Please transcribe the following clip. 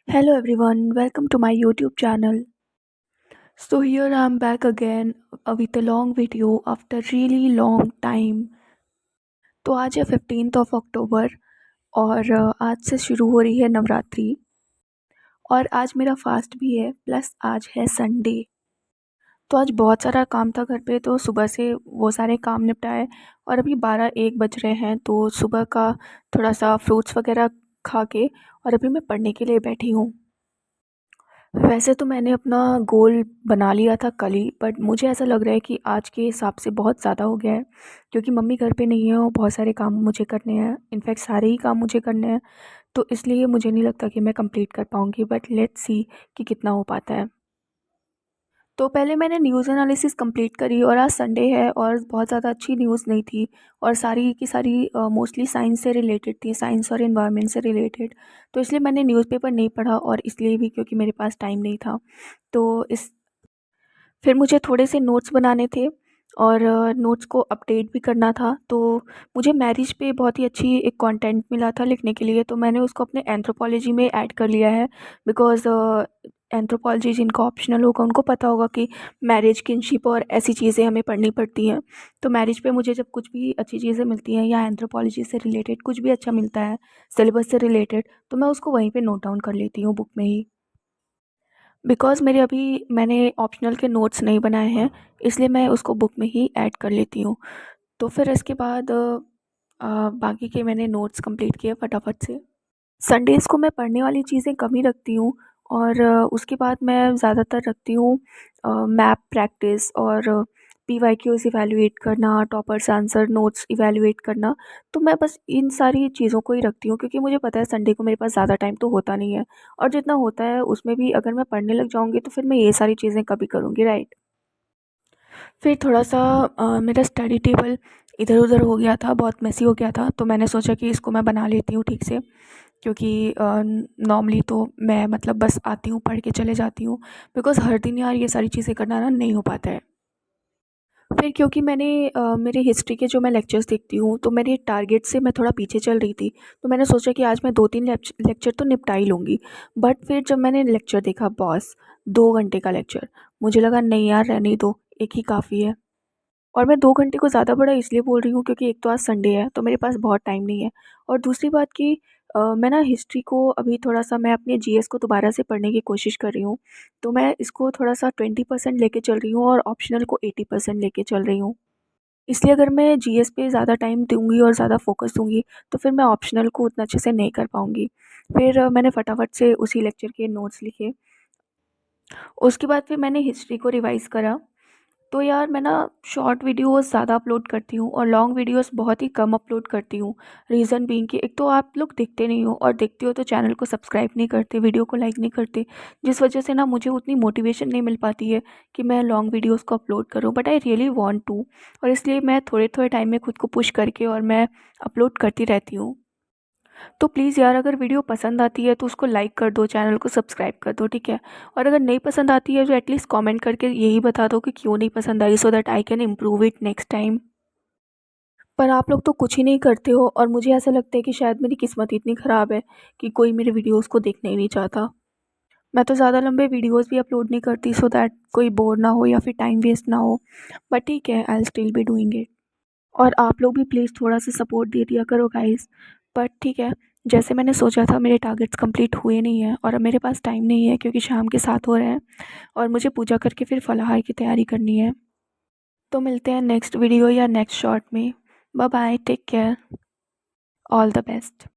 Hello everyone, welcome to my YouTube channel. So here I'm back again with a long video after really long time. तो आज है 15th अक्टूबर और आज से शुरू हो रही है नवरात्रि और आज मेरा फास्ट भी है प्लस आज है संडे। तो आज बहुत सारा काम था घर पे तो सुबह से वो सारे काम निपटाए और अभी 12-1 बज रहे हैं तो सुबह का थोड़ा सा फ्रूट्स वगैरह खा के और अभी मैं पढ़ने के लिए बैठी हूँ। वैसे तो मैंने अपना गोल बना लिया था कल ही, बट मुझे ऐसा लग रहा है कि आज के हिसाब से बहुत ज़्यादा हो गया है क्योंकि मम्मी घर पे नहीं है और बहुत सारे काम मुझे करने हैं। इनफैक्ट सारे ही काम मुझे करने हैं, तो इसलिए मुझे नहीं लगता कि मैं कंप्लीट कर पाऊँगी, बट लेट्स सी कि कितना हो पाता है। तो पहले मैंने न्यूज़ एनालिसिस कंप्लीट करी और आज संडे है और बहुत ज़्यादा अच्छी न्यूज़ नहीं थी और सारी की सारी मोस्टली साइंस से रिलेटेड थी, साइंस और एनवायरनमेंट से रिलेटेड। तो इसलिए मैंने न्यूज़पेपर नहीं पढ़ा और इसलिए भी क्योंकि मेरे पास टाइम नहीं था। तो इस फिर मुझे थोड़े से नोट्स बनाने थे और नोट्स को अपडेट भी करना था। तो मुझे मैरिज पे बहुत ही अच्छी एक कंटेंट मिला था लिखने के लिए, तो मैंने उसको अपने एंथ्रोपोलॉजी में ऐड कर लिया है बिकॉज़ एंथ्रोपोलॉजी जिनका ऑप्शनल होगा उनको पता होगा कि मैरिज, किनशिप और ऐसी चीज़ें हमें पढ़नी पड़ती हैं। तो मैरिज पे मुझे जब कुछ भी अच्छी चीज़ें मिलती हैं या एंथ्रोपोलॉजी से रिलेटेड कुछ भी अच्छा मिलता है, सिलेबस से रिलेटेड, तो मैं उसको वहीं पे नोट डाउन कर लेती हूँ बुक में ही। बिकॉज़ मेरे अभी मैंने ऑप्शनल के नोट्स नहीं बनाए हैं, इसलिए मैं उसको बुक में ही ऐड कर लेती हूँ। तो फिर इसके बाद बाकी के मैंने नोट्स कंप्लीट किए फटाफट से। संडेज़ को मैं पढ़ने वाली चीज़ें कम ही रखती हूँ और उसके बाद मैं ज़्यादातर रखती हूँ मैप प्रैक्टिस और पीवाईक्यूज़ इवैल्यूएट करना, टॉपर्स आंसर नोट्स इवैल्यूएट करना। तो मैं बस इन सारी चीज़ों को ही रखती हूँ क्योंकि मुझे पता है संडे को मेरे पास ज़्यादा टाइम तो होता नहीं है और जितना होता है उसमें भी अगर मैं पढ़ने लग जाऊँगी तो फिर मैं ये सारी चीज़ें कभी करूँगी, राइट? फिर थोड़ा-सा मेरा स्टडी टेबल इधर-उधर हो गया था, बहुत मेसी हो गया था, तो मैंने सोचा कि इसको मैं बना लेती हूँ ठीक से क्योंकि नॉर्मली तो मैं मतलब बस आती हूँ, पढ़ के चले जाती हूँ बिकॉज़ हर दिन यार ये सारी चीज़ें करना ना नहीं हो पाता है। फिर क्योंकि मैंने मेरे हिस्ट्री के जो मैं लेक्चर्स देखती हूँ, तो मेरे टारगेट से मैं थोड़ा पीछे चल रही थी, तो मैंने सोचा कि आज मैं 2-3 लेक्चर तो निपटा ही लूँगी। बट फिर जब मैंने लेक्चर देखा बॉस, 2 घंटे का लेक्चर, मुझे लगा नहीं यार रहने ही दो, एक ही काफ़ी है। और मैं 2 घंटे को ज़्यादा बड़ा इसलिए बोल रही हूँ क्योंकि एक तो आज संडे है, तो मेरे पास बहुत टाइम नहीं है और दूसरी बात कि मैं ना हिस्ट्री को अभी थोड़ा-सा मैं अपने जीएस को दोबारा से पढ़ने की कोशिश कर रही हूँ। तो मैं इसको थोड़ा-सा 20% लेके चल रही हूँ और ऑप्शनल को 80% लेके चल रही हूँ। इसलिए अगर मैं जीएस पे ज़्यादा टाइम दूँगी और ज़्यादा फ़ोकस दूँगी, तो फिर मैं ऑप्शनल को उतना अच्छे से नहीं कर पाऊँगी। फिर मैंने फटाफट से उसी लेक्चर के नोट्स लिखे। उसके बाद फिर मैंने हिस्ट्री को रिवाइज़ करा। तो यार मैं ना शॉर्ट वीडियोस ज़्यादा अपलोड करती हूँ और लॉन्ग वीडियोस बहुत ही कम अपलोड करती हूँ। रीज़न बीइंग कि एक तो आप लोग देखते नहीं हो और देखते हो तो चैनल को सब्सक्राइब नहीं करते, वीडियो को लाइक नहीं करते, जिस वजह से ना मुझे उतनी मोटिवेशन नहीं मिल पाती है कि मैं लॉन्ग वीडियोस को अपलोड करूँ। But I really want to और इसलिए मैं थोड़े-थोड़े टाइम में खुद को पुश करके और मैं अपलोड करती रहती हूँ। तो प्लीज़ यार अगर वीडियो पसंद आती है तो उसको लाइक कर दो, चैनल को सब्सक्राइब कर दो, ठीक है? और अगर नहीं पसंद आती है तो एटलीस्ट कमेंट करके यही बता दो कि क्यों नहीं पसंद आई so that I can improve it next time. पर आप लोग तो कुछ ही नहीं करते हो और मुझे ऐसा लगता है कि शायद मेरी किस्मत इतनी ख़राब है कि कोई मेरे वीडियोज़ को देखना ही नहीं चाहता। मैं तो ज़्यादा लंबे वीडियोज़ भी अपलोड नहीं करती सो दैट कोई बोर ना हो या फिर टाइम वेस्ट ना हो। बट ठीक है, I will still be doing it. और आप लोग भी प्लीज़ थोड़ा-सा सपोर्ट दे दिया करो गाइज़। बट ठीक है, जैसे मैंने सोचा था मेरे टारगेट्स कंप्लीट हुए नहीं हैं और अब मेरे पास टाइम नहीं है क्योंकि शाम के 7 हो रहे हैं और मुझे पूजा करके फिर फलाहार की तैयारी करनी है। तो मिलते हैं नेक्स्ट वीडियो या नेक्स्ट शॉर्ट में। Bye bye, take care, all the best.